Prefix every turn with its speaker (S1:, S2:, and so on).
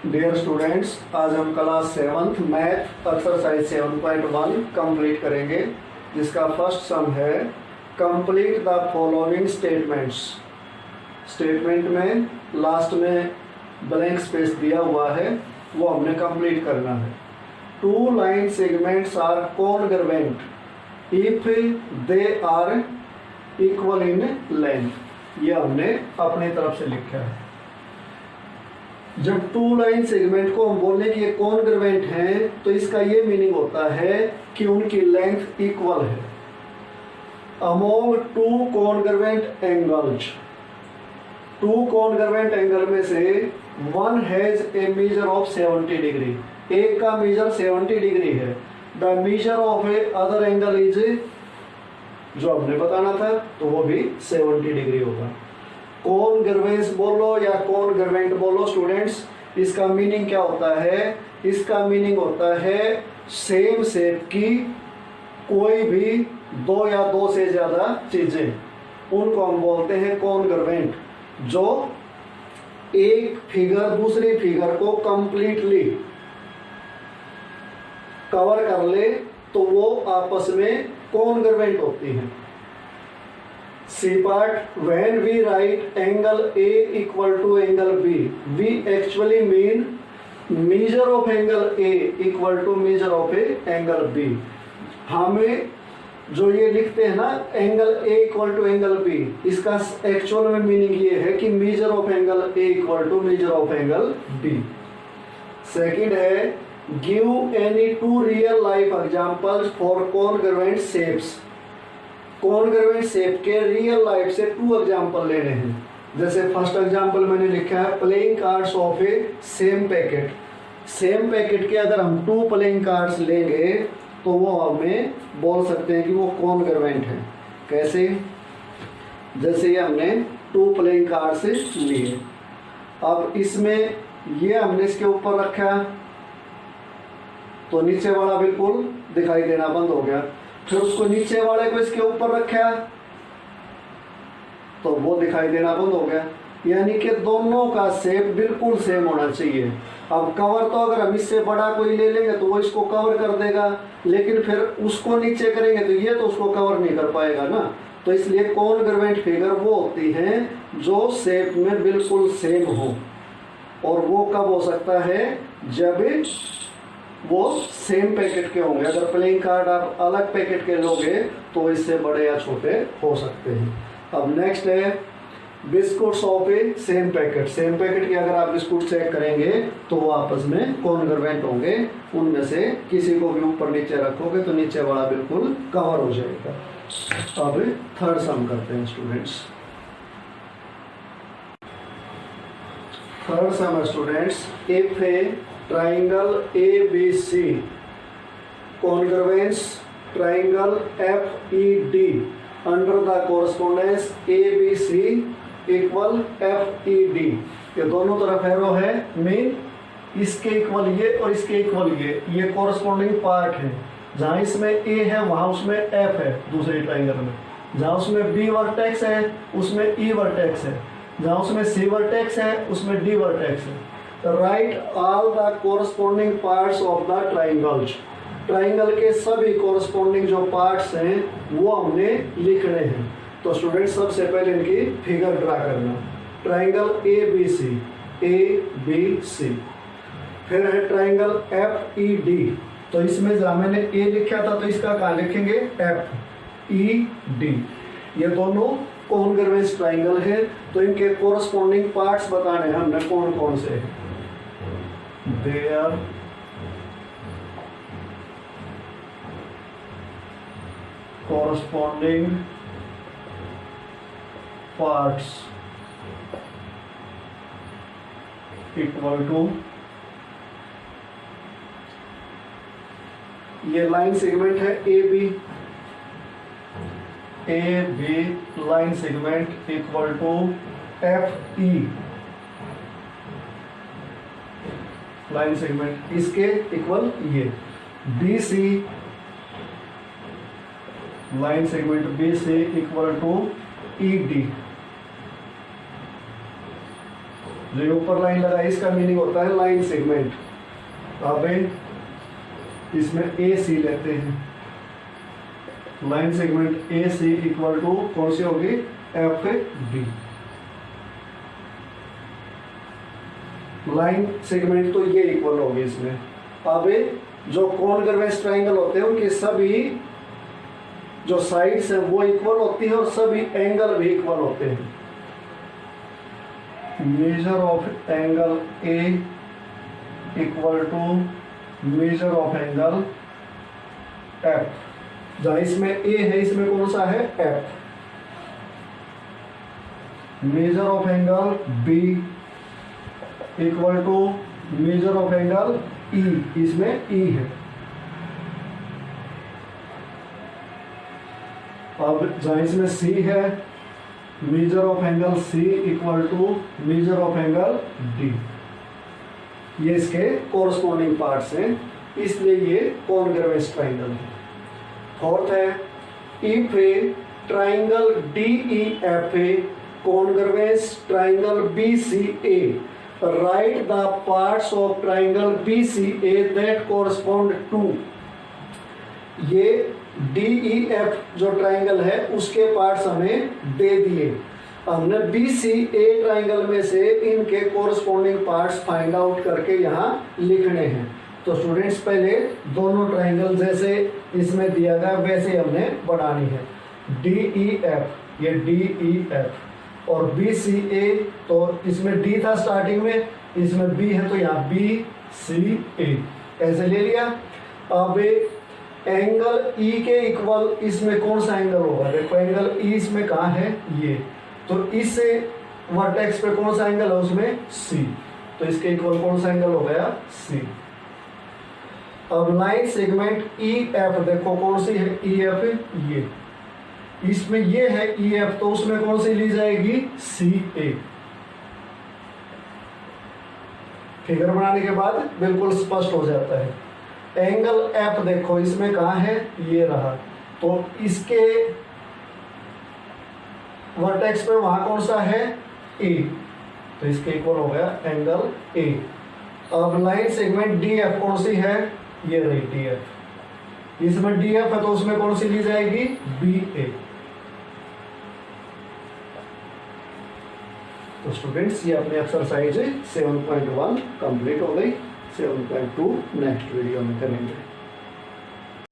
S1: Dear students, आज हम class 7th math exercise 7.1 complete करेंगे, जिसका फर्स्ट सम है complete the following statements. Statement में लास्ट में ब्लैंक स्पेस दिया हुआ है, वो हमने कंप्लीट करना है। Two line segments are congruent if they are equal in length. ये हमने अपनी तरफ से लिखा है। जब टू लाइन सेगमेंट को हम बोलने कि ये कॉन्ग्रुएंट हैं, तो इसका ये मीनिंग होता है कि उनकी लेंथ इक्वल है। Among two congruent angles, two congruent angle में से one has a measure of 70 degree, एक का मेजर 70 डिग्री है। The measure of A other angle is, जो हमने बताना था, तो वो भी 70 डिग्री होगा। कॉन्ग्रुएंस बोलो या कॉन्ग्रुएंट बोलो स्टूडेंट्स, इसका मीनिंग क्या होता है? इसका मीनिंग होता है सेम शेप की कोई भी दो या दो से ज्यादा चीजें, उनको हम बोलते हैं कॉन्ग्रुएंट। जो एक फिगर दूसरी फिगर को कंप्लीटली कवर कर ले, तो वो आपस में कॉन्ग्रुएंट होती हैं। C part, when we write angle A equal to angle B, we actually mean measure of angle A equal to measure of a angle B। हमें जो ये लिखते हैं ना angle A equal to angle B, इसका actual में meaning ये है कि measure of angle A equal to measure of angle B। Second है give any two real life examples for congruent shapes। Congruent shape के रियल लाइफ से two example लेने हैं। जैसे फर्स्ट एग्जांपल मैंने लिखा है playing cards of A same packet. Same packet के अगर हम टू प्लेइंग कार्ड्स लेंगे तो वो हमें बोल सकते हैं कि वो कॉन्ग्रुएंट है। कैसे? जैसे ये हमने टू प्लेइंग कार्ड्स लिए, अब इसमें ये हमने इसके ऊपर रखा तो नीचे वाला बिल्कुल दिखाई देना बंद हो गया। फिर उसको नीचे वाले को इसके ऊपर रखा तो वो दिखाई देना बंद हो गया। यानी कि दोनों का शेप बिल्कुल सेम होना चाहिए। अब कवर तो अगर हम इससे बड़ा कोई ले लेंगे तो वो इसको कवर कर देगा, लेकिन फिर उसको नीचे करेंगे तो ये तो उसको कवर नहीं कर पाएगा ना। तो इसलिए कॉन्ग्रुएंट फिगर वो होती हैं जो शेप में बिल्कुल सेम हो। और वो कब हो सकता है? जब वो सेम पैकेट के होंगे। अगर प्लेइंग कार्ड आप अलग पैकेट के लोगे तो इससे बड़े या छोटे हो सकते हैं। अब नेक्स्ट है biscuits of A same packet. Same packet के अगर आप बिस्कुट चेक करेंगे तो वो आपस में कॉन्ग्रुएंट होंगे। उनमें से किसी को भी ऊपर नीचे रखोगे तो नीचे वाला बिल्कुल कवर हो जाएगा। अब थर्ड सम करते हैं स्टूडेंट्स। थर्ड सम है students, if A triangle ABC congruence triangle FED under the correspondence ABC equal FED। ये दोनों तरफ एरो है, मीन इसके इक्वल ये और इसके इक्वल ये कॉरस्पॉन्डिंग पार्ट है। जहाँ इसमें A है वहाँ उसमें F है दूसरे ट्राइंगल में। जहाँ उसमें B वर्टेक्स है उसमें E वर्टेक्स है। जहाँ उसमें C वर्टेक्स है उसमें D वर्टेक्स है। Right all the corresponding parts of the triangles. Triangle के सभी कोरस्पॉन्डिंग जो पार्ट्स हैं वो हमने लिखने हैं। तो स्टूडेंट सबसे पहले इनकी फिगर ड्रा करना। ट्राइंगल ए बी सी, फिर है ट्राइंगल FED। तो इसमें जहाँ मैंने ए लिखा था तो इसका कहाँ लिखेंगे? FED। ये दोनों कॉन्ग्रुएंट ट्राइंगल है, तो इनके कोरस्पॉन्डिंग पार्ट्स बताने हैं हमने कौन कौन से हैं। Their corresponding parts equal to, ये लाइन सेगमेंट है AB line segment equal to FE line segment, इसके इक्वल ये BC line segment BC equal to ED। जो ये ऊपर लाइन लगाई इसका मीनिंग होता है लाइन सेगमेंट। अब इसमें ए सी लेते हैं, line segment A C equal to कौन सी होगी, एफ डी। लाइन सेगमेंट तो ये इक्वल होगी इसमें। अब जो कॉन्कर्वेंस ट्राइंगल होते हैं उनके सभी जो साइड्स हैं वो इक्वल होती हैं और सभी एंगल भी इक्वल होते हैं। Measure of angle A equal to measure of angle F. जहां इसमें ए है इसमें कौन सा है, F. Measure of angle B equal to measure of angle E, इसमें ई है। अब जहां इसमें सी है, measure of angle C equal to measure of angle D. ये इसके कोरस्पॉन्डिंग पार्ट्स हैं, इसलिए ये कॉन्ग्रुएंस ट्राइंगल है। फोर्थ है, if a triangle D E F A congruence triangle B C A, write the parts of triangle BCA that correspond to। ये DEF जो triangle है उसके पार्ट्स हमें दे दिए, हमने BCA ट्राइंगल में से इनके कोरस्पॉन्डिंग पार्ट्स फाइंड आउट करके यहाँ लिखने हैं। तो स्टूडेंट्स पहले दोनों ट्राइंगल जैसे इसमें दिया गया वैसे हमने बनानी है। DEF, ये DEF और BCA, तो इसमें D था स्टार्टिंग में, इसमें B है तो यहाँ BCA ऐसे ले लिया। अब एंगल E के इक्वल इसमें कौन सा एंगल होगा, देखो एंगल E इसमें कहाँ है, ये, तो इस वर्टेक्स पे कौन सा एंगल है उसमें C, तो इसके इक्वल कौन सा एंगल हो गया, C। अब लाइन सेगमेंट EF देखो कौन सी है, EF, ये इसमें ये है EF, तो उसमें कौन सी ली जाएगी, CA। फिगर बनाने के बाद बिल्कुल स्पष्ट हो जाता है। एंगल F देखो इसमें कहाँ है, ये रहा, तो इसके वर्टेक्स पे वहां कौन सा है, A, तो इसके इक्वल हो गया एंगल A। अब लाइन सेगमेंट DF कौन सी है, ये रही DF, इसमें DF है तो उसमें कौन सी ली जाएगी, BA। तो स्टूडेंट्स ये अपनी एक्सरसाइज 7.1 कंप्लीट हो गई। 7.2 नेक्स्ट वीडियो में करेंगे।